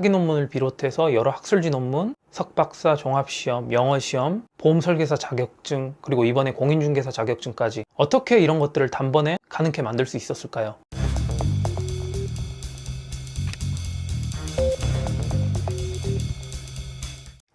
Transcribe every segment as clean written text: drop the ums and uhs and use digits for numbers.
학위 논문을 비롯해서 여러 학술지 논문, 석박사 종합시험, 영어시험, 보험설계사 자격증, 그리고 이번에 공인중개사 자격증까지 어떻게 이런 것들을 단번에 가능케 만들 수 있었을까요?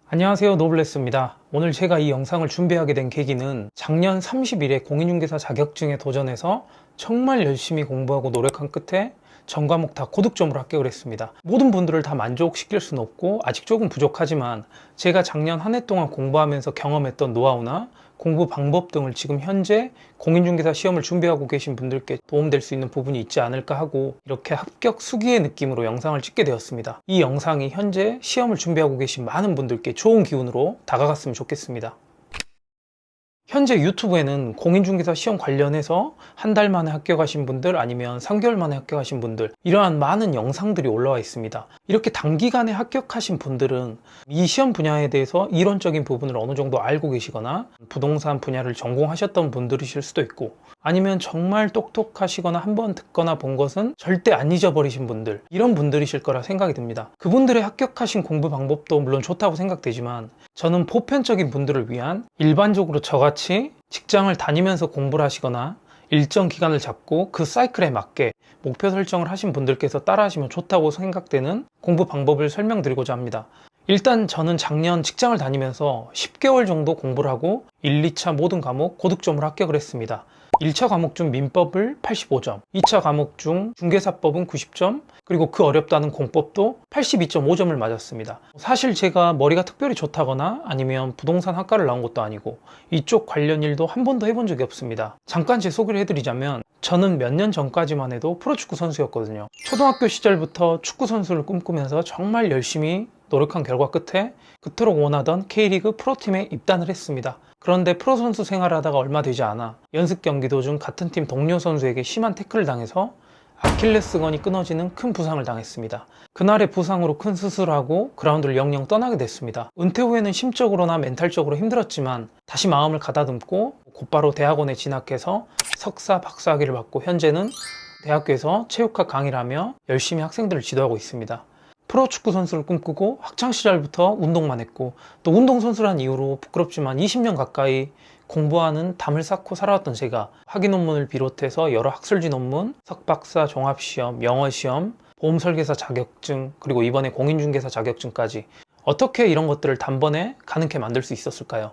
안녕하세요, 노블레스입니다. 오늘 제가 이 영상을 준비하게 된 계기는 작년 30일에 공인중개사 자격증에 도전해서 정말 열심히 공부하고 노력한 끝에 전 과목 다 고득점으로 합격을 했습니다. 모든 분들을 다 만족시킬 수는 없고 아직 조금 부족하지만 제가 작년 한 해 동안 공부하면서 경험했던 노하우나 공부 방법 등을 지금 현재 공인중개사 시험을 준비하고 계신 분들께 도움될 수 있는 부분이 있지 않을까 하고 이렇게 합격 수기의 느낌으로 영상을 찍게 되었습니다. 이 영상이 현재 시험을 준비하고 계신 많은 분들께 좋은 기운으로 다가갔으면 좋겠습니다. 현재 유튜브에는 공인중개사 시험 관련해서 한 달 만에 합격하신 분들 아니면 3개월 만에 합격하신 분들 이러한 많은 영상들이 올라와 있습니다. 이렇게 단기간에 합격하신 분들은 이 시험 분야에 대해서 이론적인 부분을 어느 정도 알고 계시거나 부동산 분야를 전공하셨던 분들이실 수도 있고 아니면 정말 똑똑하시거나 한번 듣거나 본 것은 절대 안 잊어버리신 분들 이런 분들이실 거라 생각이 듭니다. 그분들의 합격하신 공부 방법도 물론 좋다고 생각되지만 저는 보편적인 분들을 위한 일반적으로 저같이 직장을 다니면서 공부를 하시거나 일정 기간을 잡고 그 사이클에 맞게 목표 설정을 하신 분들께서 따라하시면 좋다고 생각되는 공부 방법을 설명드리고자 합니다. 일단 저는 작년 직장을 다니면서 10개월 정도 공부를 하고 1, 2차 모든 과목 고득점으로 합격을 했습니다. 1차 과목 중 민법을 85점, 2차 과목 중 중개사법은 90점, 그리고 그 어렵다는 공법도 82.5점을 맞았습니다. 사실 제가 머리가 특별히 좋다거나 아니면 부동산 학과를 나온 것도 아니고 이쪽 관련 일도 한 번도 해본 적이 없습니다. 잠깐 제 소개를 해드리자면 저는 몇 년 전까지만 해도 프로축구 선수였거든요. 초등학교 시절부터 축구 선수를 꿈꾸면서 정말 열심히 노력한 결과 끝에 그토록 원하던 K리그 프로팀에 입단을 했습니다. 그런데 프로 선수 생활하다가 얼마 되지 않아 연습 경기 도중 같은 팀 동료 선수에게 심한 태클을 당해서 아킬레스건이 끊어지는 큰 부상을 당했습니다. 그날의 부상으로 큰 수술하고 그라운드를 영영 떠나게 됐습니다. 은퇴 후에는 심적으로나 멘탈적으로 힘들었지만 다시 마음을 가다듬고 곧바로 대학원에 진학해서 석사, 박사학위를 받고 현재는 대학교에서 체육학 강의를 하며 열심히 학생들을 지도하고 있습니다. 프로축구 선수를 꿈꾸고 학창시절부터 운동만 했고 또 운동선수란 이유로 부끄럽지만 20년 가까이 공부하는 담을 쌓고 살아왔던 제가 학위 논문을 비롯해서 여러 학술지 논문, 석박사 종합시험, 영어시험, 보험설계사 자격증, 그리고 이번에 공인중개사 자격증까지 어떻게 이런 것들을 단번에 가능케 만들 수 있었을까요?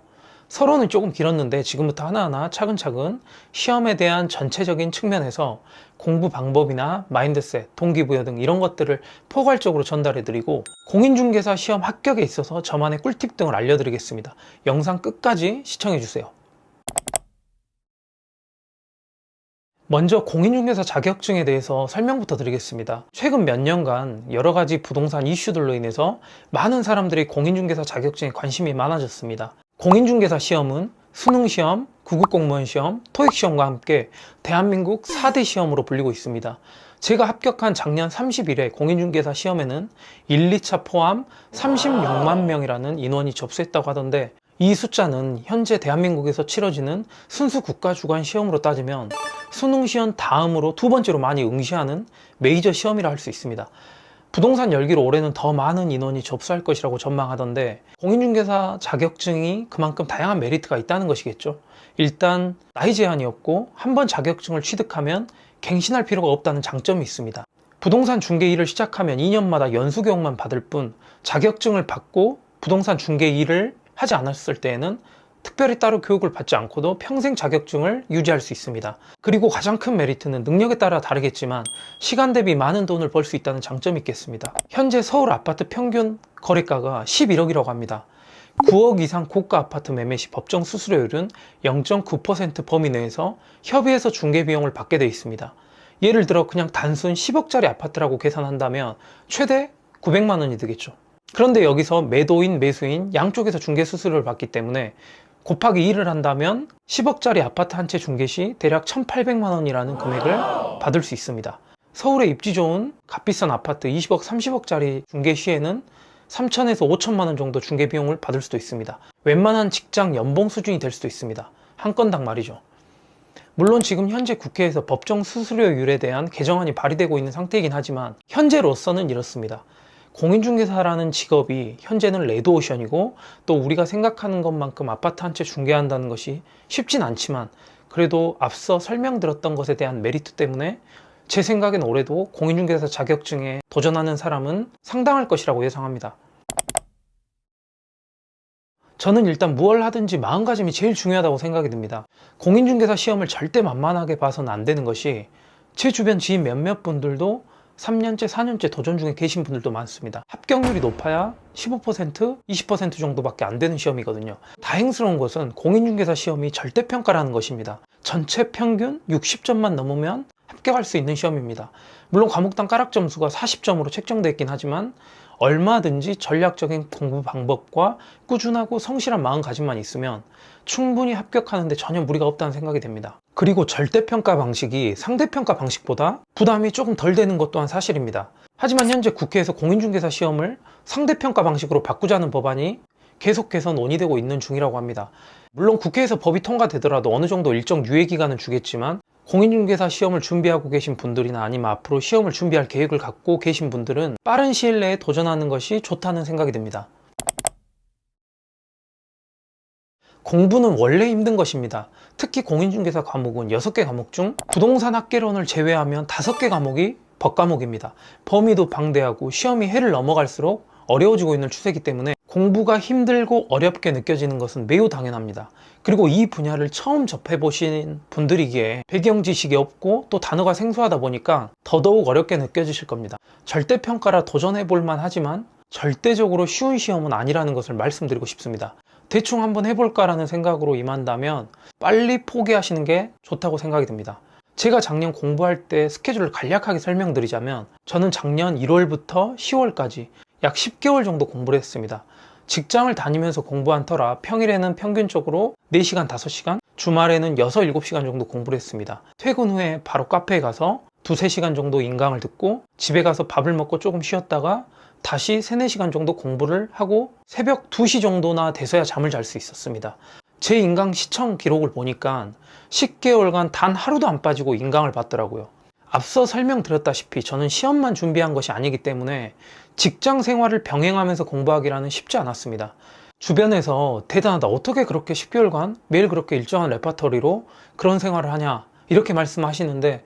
서론은 조금 길었는데 지금부터 하나하나 차근차근 시험에 대한 전체적인 측면에서 공부 방법이나 마인드셋, 동기부여 등 이런 것들을 포괄적으로 전달해드리고 공인중개사 시험 합격에 있어서 저만의 꿀팁 등을 알려드리겠습니다. 영상 끝까지 시청해주세요. 먼저 공인중개사 자격증에 대해서 설명부터 드리겠습니다. 최근 몇 년간 여러 가지 부동산 이슈들로 인해서 많은 사람들이 공인중개사 자격증에 관심이 많아졌습니다. 공인중개사 시험은 수능시험, 구급공무원 시험, 토익시험과 함께 대한민국 4대 시험으로 불리고 있습니다. 제가 합격한 작년 30일에 공인중개사 시험에는 1, 2차 포함 36만 명이라는 인원이 접수했다고 하던데 이 숫자는 현재 대한민국에서 치러지는 순수 국가주관 시험으로 따지면 수능시험 다음으로 두 번째로 많이 응시하는 메이저 시험이라 할 수 있습니다. 부동산 열기로 올해는 더 많은 인원이 접수할 것이라고 전망하던데 공인중개사 자격증이 그만큼 다양한 메리트가 있다는 것이겠죠. 일단 나이 제한이 없고 한번 자격증을 취득하면 갱신할 필요가 없다는 장점이 있습니다. 부동산 중개 일을 시작하면 2년마다 연수 교육만 받을 뿐 자격증을 받고 부동산 중개 일을 하지 않았을 때에는 특별히 따로 교육을 받지 않고도 평생 자격증을 유지할 수 있습니다. 그리고 가장 큰 메리트는 능력에 따라 다르겠지만 시간 대비 많은 돈을 벌 수 있다는 장점이 있겠습니다. 현재 서울 아파트 평균 거래가가 11억이라고 합니다. 9억 이상 고가 아파트 매매 시 법정 수수료율은 0.9% 범위 내에서 협의해서 중개 비용을 받게 되어 있습니다. 예를 들어 그냥 단순 10억짜리 아파트라고 계산한다면 최대 900만 원이 되겠죠. 그런데 여기서 매도인, 매수인 양쪽에서 중개 수수료를 받기 때문에 곱하기 1을 한다면 10억짜리 아파트 한 채 중개 시 대략 1,800만 원이라는 금액을 받을 수 있습니다. 서울에 입지 좋은 값비싼 아파트 20억, 30억짜리 중개 시에는 3천에서 5천만 원 정도 중개 비용을 받을 수도 있습니다. 웬만한 직장 연봉 수준이 될 수도 있습니다. 한 건당 말이죠. 물론 지금 현재 국회에서 법정 수수료율에 대한 개정안이 발의되고 있는 상태이긴 하지만 현재로서는 이렇습니다. 공인중개사라는 직업이 현재는 레드오션이고 또 우리가 생각하는 것만큼 아파트 한 채 중개한다는 것이 쉽진 않지만 그래도 앞서 설명드렸던 것에 대한 메리트 때문에 제 생각엔 올해도 공인중개사 자격증에 도전하는 사람은 상당할 것이라고 예상합니다. 저는 일단 무엇을 하든지 마음가짐이 제일 중요하다고 생각이 듭니다. 공인중개사 시험을 절대 만만하게 봐서는 안 되는 것이 제 주변 지인 몇몇 분들도 3년째, 4년째 도전 중에 계신 분들도 많습니다. 합격률이 높아야 15%, 20% 정도밖에 안 되는 시험이거든요. 다행스러운 것은 공인중개사 시험이 절대평가라는 것입니다. 전체 평균 60점만 넘으면 합격할 수 있는 시험입니다. 물론 과목당 까락 점수가 40점으로 책정되어 있긴 하지만 얼마든지 전략적인 공부 방법과 꾸준하고 성실한 마음가짐만 있으면 충분히 합격하는데 전혀 무리가 없다는 생각이 듭니다. 그리고 절대평가 방식이 상대평가 방식보다 부담이 조금 덜 되는 것 또한 사실입니다. 하지만 현재 국회에서 공인중개사 시험을 상대평가 방식으로 바꾸자는 법안이 계속해서 논의되고 있는 중이라고 합니다. 물론 국회에서 법이 통과되더라도 어느 정도 일정 유예기간은 주겠지만 공인중개사 시험을 준비하고 계신 분들이나 아니면 앞으로 시험을 준비할 계획을 갖고 계신 분들은 빠른 시일 내에 도전하는 것이 좋다는 생각이 듭니다. 공부는 원래 힘든 것입니다. 특히 공인중개사 과목은 6개 과목 중 부동산 학개론을 제외하면 5개 과목이 법과목입니다. 범위도 방대하고 시험이 해를 넘어갈수록 어려워지고 있는 추세이기 때문에 공부가 힘들고 어렵게 느껴지는 것은 매우 당연합니다. 그리고 이 분야를 처음 접해보신 분들이기에 배경 지식이 없고 또 단어가 생소하다 보니까 더더욱 어렵게 느껴지실 겁니다. 절대평가라 도전해볼만 하지만 절대적으로 쉬운 시험은 아니라는 것을 말씀드리고 싶습니다. 대충 한번 해볼까라는 생각으로 임한다면 빨리 포기하시는 게 좋다고 생각이 듭니다. 제가 작년 공부할 때 스케줄을 간략하게 설명드리자면 저는 작년 1월부터 10월까지 약 10개월 정도 공부를 했습니다. 직장을 다니면서 공부한 터라 평일에는 평균적으로 4시간, 5시간, 주말에는 6, 7시간 정도 공부를 했습니다. 퇴근 후에 바로 카페에 가서 2, 3시간 정도 인강을 듣고 집에 가서 밥을 먹고 조금 쉬었다가 다시 3, 4시간 정도 공부를 하고 새벽 2시 정도나 돼서야 잠을 잘 수 있었습니다. 제 인강 시청 기록을 보니까 10개월간 단 하루도 안 빠지고 인강을 받더라고요. 앞서 설명드렸다시피 저는 시험만 준비한 것이 아니기 때문에 직장 생활을 병행하면서 공부하기라는 쉽지 않았습니다. 주변에서 대단하다, 어떻게 그렇게 10개월간 매일 그렇게 일정한 레파토리로 그런 생활을 하냐 이렇게 말씀하시는데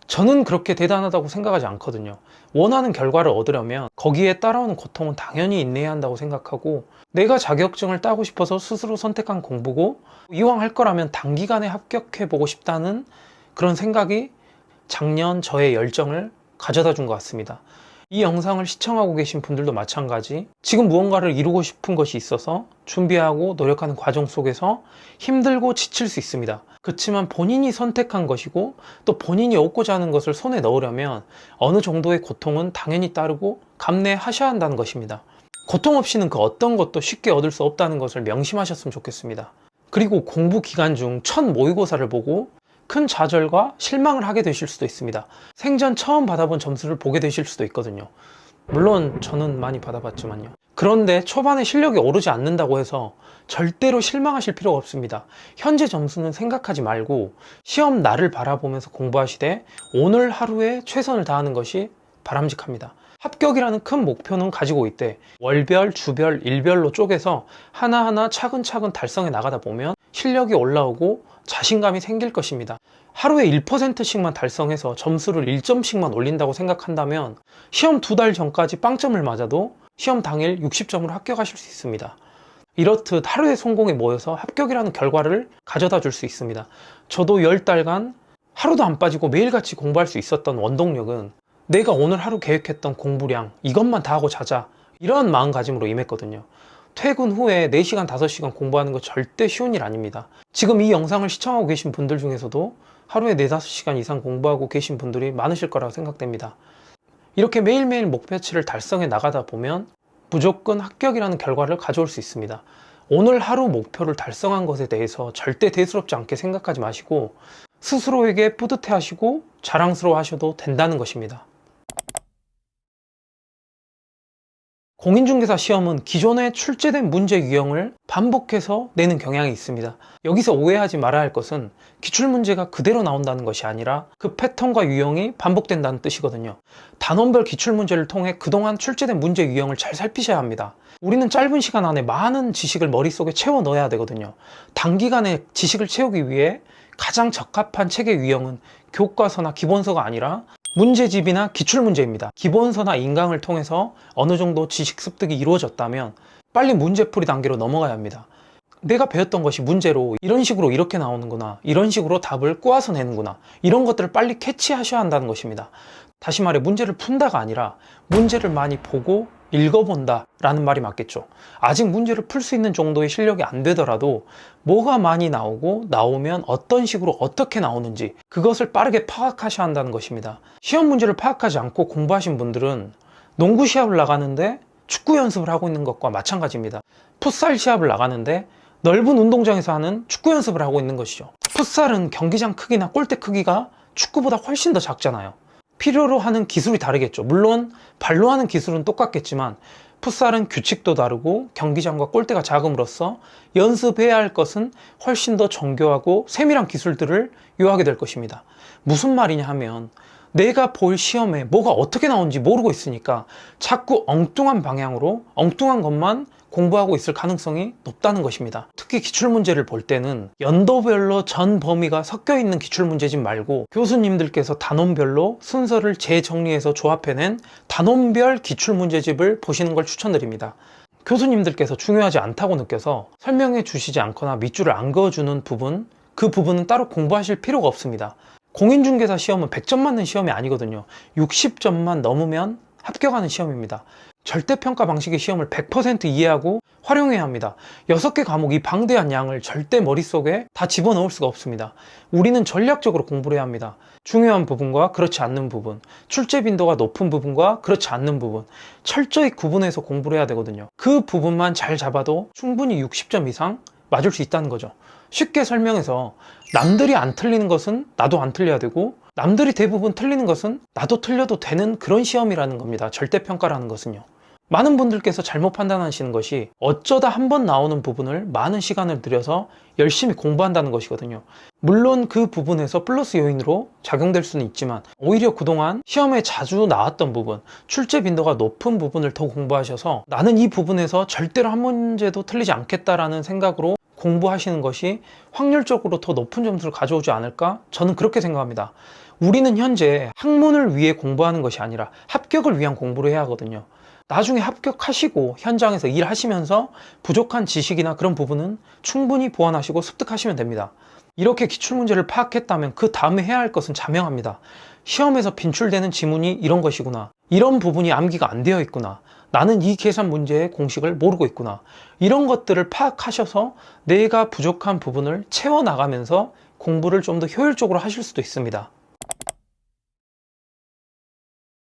저는 그렇게 대단하다고 생각하지 않거든요. 원하는 결과를 얻으려면 거기에 따라오는 고통은 당연히 인내해야 한다고 생각하고 내가 자격증을 따고 싶어서 스스로 선택한 공부고 이왕 할 거라면 단기간에 합격해보고 싶다는 그런 생각이 작년 저의 열정을 가져다 준 것 같습니다. 이 영상을 시청하고 계신 분들도 마찬가지 지금 무언가를 이루고 싶은 것이 있어서 준비하고 노력하는 과정 속에서 힘들고 지칠 수 있습니다. 그렇지만 본인이 선택한 것이고 또 본인이 얻고자 하는 것을 손에 넣으려면 어느 정도의 고통은 당연히 따르고 감내하셔야 한다는 것입니다. 고통 없이는 그 어떤 것도 쉽게 얻을 수 없다는 것을 명심하셨으면 좋겠습니다. 그리고 공부 기간 중 첫 모의고사를 보고 큰 좌절과 실망을 하게 되실 수도 있습니다. 생전 처음 받아본 점수를 보게 되실 수도 있거든요. 물론 저는 많이 받아봤지만요. 그런데 초반에 실력이 오르지 않는다고 해서 절대로 실망하실 필요가 없습니다. 현재 점수는 생각하지 말고 시험 날을 바라보면서 공부하시되 오늘 하루에 최선을 다하는 것이 바람직합니다. 합격이라는 큰 목표는 가지고 있되 월별, 주별, 일별로 쪼개서 하나하나 차근차근 달성해 나가다 보면 실력이 올라오고 자신감이 생길 것입니다. 하루에 1%씩만 달성해서 점수를 1점씩만 올린다고 생각한다면 시험 2달 전까지 빵점을 맞아도 시험 당일 60점으로 합격하실 수 있습니다. 이렇듯 하루의 성공에 모여서 합격이라는 결과를 가져다 줄 수 있습니다. 저도 10달간 하루도 안 빠지고 매일같이 공부할 수 있었던 원동력은 내가 오늘 하루 계획했던 공부량 이것만 다 하고 자자 이런 마음가짐으로 임했거든요. 퇴근 후에 4시간, 5시간 공부하는 거 절대 쉬운 일 아닙니다. 지금 이 영상을 시청하고 계신 분들 중에서도 하루에 4, 5시간 이상 공부하고 계신 분들이 많으실 거라고 생각됩니다. 이렇게 매일매일 목표치를 달성해 나가다 보면 무조건 합격이라는 결과를 가져올 수 있습니다. 오늘 하루 목표를 달성한 것에 대해서 절대 대수롭지 않게 생각하지 마시고 스스로에게 뿌듯해 하시고 자랑스러워 하셔도 된다는 것입니다. 공인중개사 시험은 기존에 출제된 문제 유형을 반복해서 내는 경향이 있습니다. 여기서 오해하지 말아야 할 것은 기출문제가 그대로 나온다는 것이 아니라 그 패턴과 유형이 반복된다는 뜻이거든요. 단원별 기출문제를 통해 그동안 출제된 문제 유형을 잘 살피셔야 합니다. 우리는 짧은 시간 안에 많은 지식을 머릿속에 채워 넣어야 되거든요. 단기간에 지식을 채우기 위해 가장 적합한 책의 유형은 교과서나 기본서가 아니라 문제집이나 기출문제입니다. 기본서나 인강을 통해서 어느 정도 지식 습득이 이루어졌다면 빨리 문제풀이 단계로 넘어가야 합니다. 내가 배웠던 것이 문제로 이런 식으로 이렇게 나오는구나, 이런 식으로 답을 꼬아서 내는구나, 이런 것들을 빨리 캐치하셔야 한다는 것입니다. 다시 말해 문제를 푼다가 아니라 문제를 많이 보고 읽어본다 라는 말이 맞겠죠. 아직 문제를 풀 수 있는 정도의 실력이 안 되더라도 뭐가 많이 나오고 나오면 어떤 식으로 어떻게 나오는지 그것을 빠르게 파악하셔야 한다는 것입니다. 시험 문제를 파악하지 않고 공부하신 분들은 농구 시합을 나가는데 축구 연습을 하고 있는 것과 마찬가지입니다. 풋살 시합을 나가는데 넓은 운동장에서 하는 축구 연습을 하고 있는 것이죠. 풋살은 경기장 크기나 골대 크기가 축구보다 훨씬 더 작잖아요. 필요로 하는 기술이 다르겠죠. 물론 발로 하는 기술은 똑같겠지만 풋살은 규칙도 다르고 경기장과 골대가 작음으로써 연습해야 할 것은 훨씬 더 정교하고 세밀한 기술들을 요하게 될 것입니다. 무슨 말이냐 하면 내가 볼 시험에 뭐가 어떻게 나오는지 모르고 있으니까 자꾸 엉뚱한 방향으로 엉뚱한 것만 공부하고 있을 가능성이 높다는 것입니다. 특히 기출문제를 볼 때는 연도별로 전 범위가 섞여 있는 기출문제집 말고 교수님들께서 단원별로 순서를 재정리해서 조합해낸 단원별 기출문제집을 보시는 걸 추천드립니다. 교수님들께서 중요하지 않다고 느껴서 설명해 주시지 않거나 밑줄을 안 그어주는 부분, 그 부분은 따로 공부하실 필요가 없습니다. 공인중개사 시험은 100점 맞는 시험이 아니거든요. 60점만 넘으면 합격하는 시험입니다. 절대평가 방식의 시험을 100% 이해하고 활용해야 합니다. 6개 과목이 방대한 양을 절대 머릿속에 다 집어넣을 수가 없습니다. 우리는 전략적으로 공부를 해야 합니다. 중요한 부분과 그렇지 않는 부분, 출제 빈도가 높은 부분과 그렇지 않는 부분, 철저히 구분해서 공부를 해야 되거든요. 그 부분만 잘 잡아도 충분히 60점 이상 맞을 수 있다는 거죠. 쉽게 설명해서 남들이 안 틀리는 것은 나도 안 틀려야 되고 남들이 대부분 틀리는 것은 나도 틀려도 되는 그런 시험이라는 겁니다. 절대평가라는 것은요. 많은 분들께서 잘못 판단하시는 것이 어쩌다 한 번 나오는 부분을 많은 시간을 들여서 열심히 공부한다는 것이거든요. 물론 그 부분에서 플러스 요인으로 작용될 수는 있지만 오히려 그동안 시험에 자주 나왔던 부분, 출제 빈도가 높은 부분을 더 공부하셔서 나는 이 부분에서 절대로 한 문제도 틀리지 않겠다라는 생각으로 공부하시는 것이 확률적으로 더 높은 점수를 가져오지 않을까? 저는 그렇게 생각합니다. 우리는 현재 학문을 위해 공부하는 것이 아니라 합격을 위한 공부를 해야 하거든요. 나중에 합격하시고 현장에서 일하시면서 부족한 지식이나 그런 부분은 충분히 보완하시고 습득하시면 됩니다. 이렇게 기출문제를 파악했다면 그 다음에 해야 할 것은 자명합니다. 시험에서 빈출되는 지문이 이런 것이구나. 이런 부분이 암기가 안 되어 있구나. 나는 이 계산 문제의 공식을 모르고 있구나. 이런 것들을 파악하셔서 내가 부족한 부분을 채워나가면서 공부를 좀 더 효율적으로 하실 수도 있습니다.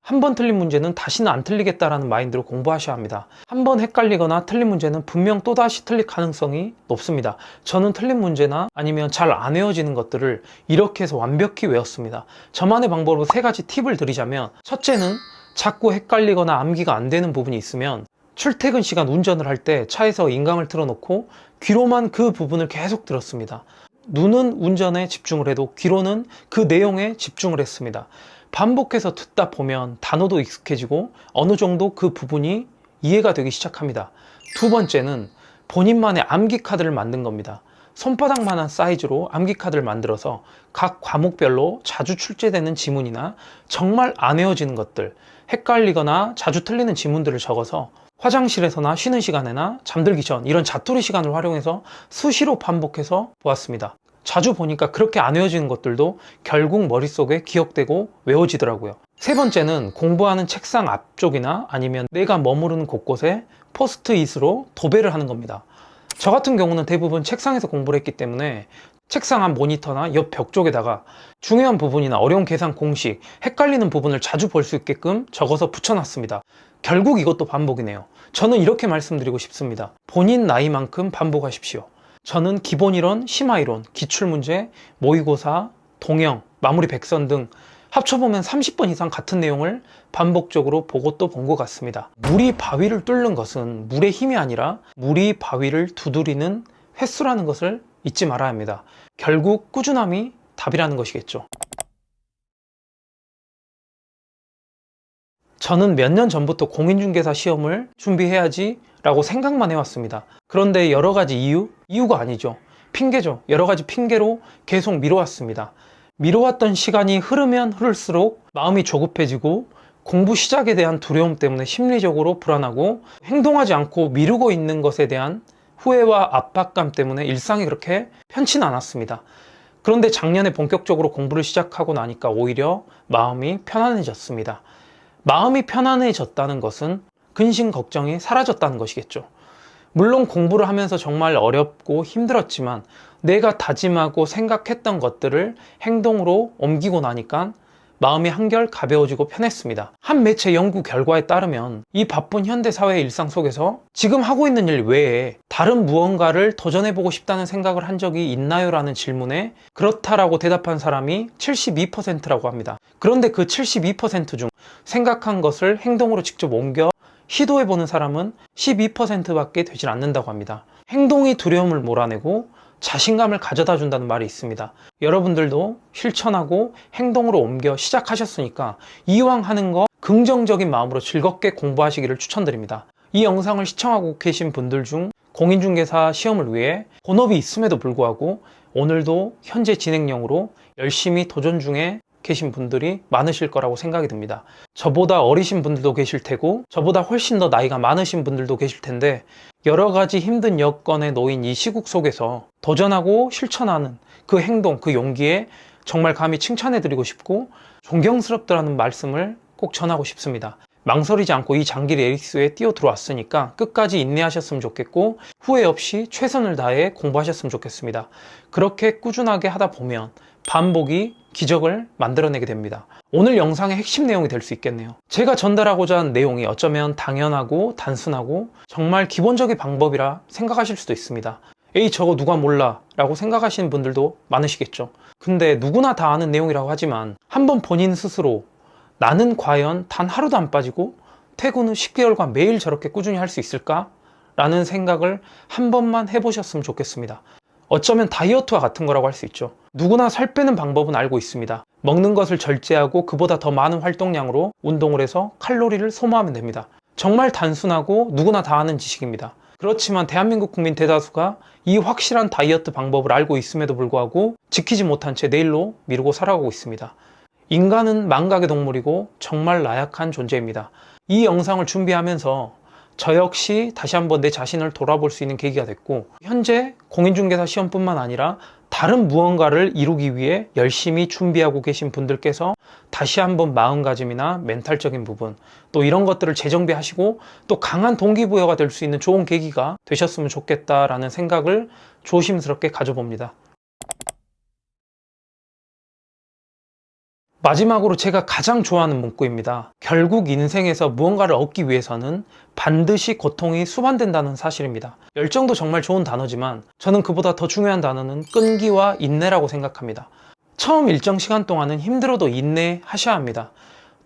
한 번 틀린 문제는 다시는 안 틀리겠다라는 마인드로 공부하셔야 합니다. 한 번 헷갈리거나 틀린 문제는 분명 또다시 틀릴 가능성이 높습니다. 저는 틀린 문제나 아니면 잘 안 외워지는 것들을 이렇게 해서 완벽히 외웠습니다. 저만의 방법으로 3가지 팁을 드리자면, 첫째는 자꾸 헷갈리거나 암기가 안 되는 부분이 있으면 출퇴근 시간 운전을 할 때 차에서 인강을 틀어놓고 귀로만 그 부분을 계속 들었습니다. 눈은 운전에 집중을 해도 귀로는 그 내용에 집중을 했습니다. 반복해서 듣다 보면 단어도 익숙해지고 어느 정도 그 부분이 이해가 되기 시작합니다. 두 번째는 본인만의 암기 카드를 만든 겁니다. 손바닥만한 사이즈로 암기 카드를 만들어서 각 과목별로 자주 출제되는 지문이나 정말 안 외워지는 것들, 헷갈리거나 자주 틀리는 지문들을 적어서 화장실에서나 쉬는 시간에나 잠들기 전 이런 자투리 시간을 활용해서 수시로 반복해서 보았습니다. 자주 보니까 그렇게 안 외워지는 것들도 결국 머릿속에 기억되고 외워지더라고요. 세 번째는 공부하는 책상 앞쪽이나 아니면 내가 머무르는 곳곳에 포스트잇으로 도배를 하는 겁니다. 저 같은 경우는 대부분 책상에서 공부를 했기 때문에 책상 앞 모니터나 옆 벽 쪽에다가 중요한 부분이나 어려운 계산 공식, 헷갈리는 부분을 자주 볼 수 있게끔 적어서 붙여놨습니다. 결국 이것도 반복이네요. 저는 이렇게 말씀드리고 싶습니다. 본인 나이만큼 반복하십시오. 저는 기본이론, 심화이론, 기출문제, 모의고사, 동영, 마무리 백선 등 합쳐보면 30번 이상 같은 내용을 반복적으로 보고 또 본 것 같습니다. 물이 바위를 뚫는 것은 물의 힘이 아니라 물이 바위를 두드리는 횟수라는 것을 잊지 말아야 합니다. 결국 꾸준함이 답이라는 것이겠죠. 저는 몇 년 전부터 공인중개사 시험을 준비해야지 라고 생각만 해왔습니다. 그런데 여러 가지 이유가 아니죠. 핑계죠. 여러 가지 핑계로 계속 미뤄왔습니다. 미뤄왔던 시간이 흐르면 흐를수록 마음이 조급해지고 공부 시작에 대한 두려움 때문에 심리적으로 불안하고 행동하지 않고 미루고 있는 것에 대한 후회와 압박감 때문에 일상이 그렇게 편치는 않았습니다. 그런데 작년에 본격적으로 공부를 시작하고 나니까 오히려 마음이 편안해졌습니다. 마음이 편안해졌다는 것은 근심 걱정이 사라졌다는 것이겠죠. 물론 공부를 하면서 정말 어렵고 힘들었지만 내가 다짐하고 생각했던 것들을 행동으로 옮기고 나니까 마음이 한결 가벼워지고 편했습니다. 한 매체 연구 결과에 따르면 이 바쁜 현대사회의 일상 속에서 지금 하고 있는 일 외에 다른 무언가를 도전해보고 싶다는 생각을 한 적이 있나요? 라는 질문에 그렇다라고 대답한 사람이 72%라고 합니다. 그런데 그 72% 중 생각한 것을 행동으로 직접 옮겨 시도해보는 사람은 12%밖에 되질 않는다고 합니다. 행동이 두려움을 몰아내고 자신감을 가져다 준다는 말이 있습니다. 여러분들도 실천하고 행동으로 옮겨 시작하셨으니까 이왕 하는 거 긍정적인 마음으로 즐겁게 공부하시기를 추천드립니다. 이 영상을 시청하고 계신 분들 중 공인중개사 시험을 위해 본업이 있음에도 불구하고 오늘도 현재 진행형으로 열심히 도전 중에 계신 분들이 많으실 거라고 생각이 듭니다. 저보다 어리신 분들도 계실 테고 저보다 훨씬 더 나이가 많으신 분들도 계실 텐데 여러 가지 힘든 여건에 놓인 이 시국 속에서 도전하고 실천하는 그 행동, 그 용기에 정말 감히 칭찬해드리고 싶고 존경스럽다는 말씀을 꼭 전하고 싶습니다. 망설이지 않고 이 장기 레이스에 뛰어 들어왔으니까 끝까지 인내하셨으면 좋겠고 후회 없이 최선을 다해 공부하셨으면 좋겠습니다. 그렇게 꾸준하게 하다 보면 반복이 기적을 만들어내게 됩니다. 오늘 영상의 핵심 내용이 될 수 있겠네요. 제가 전달하고자 한 내용이 어쩌면 당연하고 단순하고 정말 기본적인 방법이라 생각하실 수도 있습니다. 에이, 저거 누가 몰라 라고 생각하시는 분들도 많으시겠죠. 근데 누구나 다 아는 내용이라고 하지만 한번 본인 스스로 나는 과연 단 하루도 안 빠지고 퇴근 후 10개월간 매일 저렇게 꾸준히 할 수 있을까? 라는 생각을 한 번만 해보셨으면 좋겠습니다. 어쩌면 다이어트와 같은 거라고 할 수 있죠. 누구나 살 빼는 방법은 알고 있습니다. 먹는 것을 절제하고 그보다 더 많은 활동량으로 운동을 해서 칼로리를 소모하면 됩니다. 정말 단순하고 누구나 다 아는 지식입니다. 그렇지만 대한민국 국민 대다수가 이 확실한 다이어트 방법을 알고 있음에도 불구하고 지키지 못한 채 내일로 미루고 살아가고 있습니다. 인간은 망각의 동물이고 정말 나약한 존재입니다. 이 영상을 준비하면서 저 역시 다시 한번 내 자신을 돌아볼 수 있는 계기가 됐고 현재 공인중개사 시험뿐만 아니라 다른 무언가를 이루기 위해 열심히 준비하고 계신 분들께서 다시 한번 마음가짐이나 멘탈적인 부분 또 이런 것들을 재정비하시고 또 강한 동기부여가 될 수 있는 좋은 계기가 되셨으면 좋겠다라는 생각을 조심스럽게 가져봅니다. 마지막으로 제가 가장 좋아하는 문구입니다. 결국 인생에서 무언가를 얻기 위해서는 반드시 고통이 수반된다는 사실입니다. 열정도 정말 좋은 단어지만 저는 그보다 더 중요한 단어는 끈기와 인내라고 생각합니다. 처음 일정 시간 동안은 힘들어도 인내하셔야 합니다.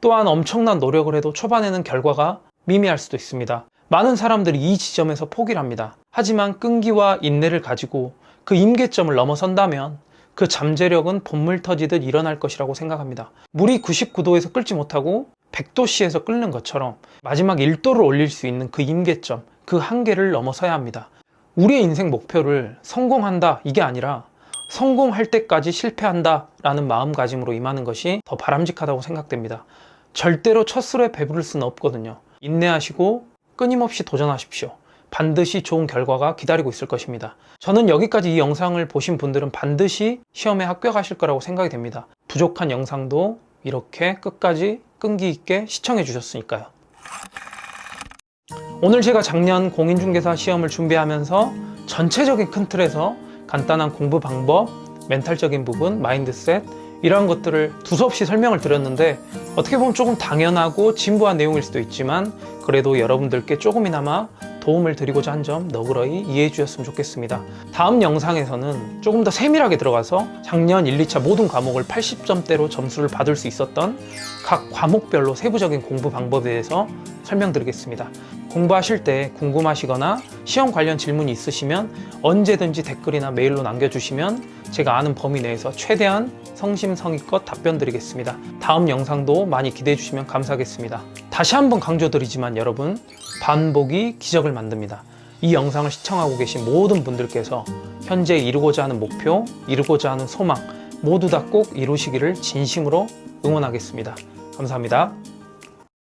또한 엄청난 노력을 해도 초반에는 결과가 미미할 수도 있습니다. 많은 사람들이 이 지점에서 포기를 합니다. 하지만 끈기와 인내를 가지고 그 임계점을 넘어선다면 그 잠재력은 본물 터지듯 일어날 것이라고 생각합니다. 물이 99도에서 끓지 못하고 100도씨에서 끓는 것처럼 마지막 1도를 올릴 수 있는 그 임계점, 그 한계를 넘어서야 합니다. 우리의 인생 목표를 성공한다 이게 아니라 성공할 때까지 실패한다 라는 마음가짐으로 임하는 것이 더 바람직하다고 생각됩니다. 절대로 첫 술에 배부를 수는 없거든요. 인내하시고 끊임없이 도전하십시오. 반드시 좋은 결과가 기다리고 있을 것입니다. 저는 여기까지 이 영상을 보신 분들은 반드시 시험에 합격하실 거라고 생각이 됩니다. 부족한 영상도 이렇게 끝까지 끈기 있게 시청해 주셨으니까요. 오늘 제가 작년 공인중개사 시험을 준비하면서 전체적인 큰 틀에서 간단한 공부 방법, 멘탈적인 부분, 마인드셋 이러한 것들을 두서없이 설명을 드렸는데 어떻게 보면 조금 당연하고 진부한 내용일 수도 있지만 그래도 여러분들께 조금이나마 도움을 드리고자 한 점 너그러이 이해해 주셨으면 좋겠습니다. 다음 영상에서는 조금 더 세밀하게 들어가서 작년 1, 2차 모든 과목을 80점대로 점수를 받을 수 있었던 각 과목별로 세부적인 공부 방법에 대해서 설명드리겠습니다. 공부하실 때 궁금하시거나 시험 관련 질문이 있으시면 언제든지 댓글이나 메일로 남겨주시면 제가 아는 범위 내에서 최대한 성심성의껏 답변 드리겠습니다. 다음 영상도 많이 기대해 주시면 감사하겠습니다. 다시 한번 강조드리지만 여러분, 반복이 기적을 만듭니다. 이 영상을 시청하고 계신 모든 분들께서 현재 이루고자 하는 목표, 이루고자 하는 소망 모두 다 꼭 이루시기를 진심으로 응원하겠습니다. 감사합니다.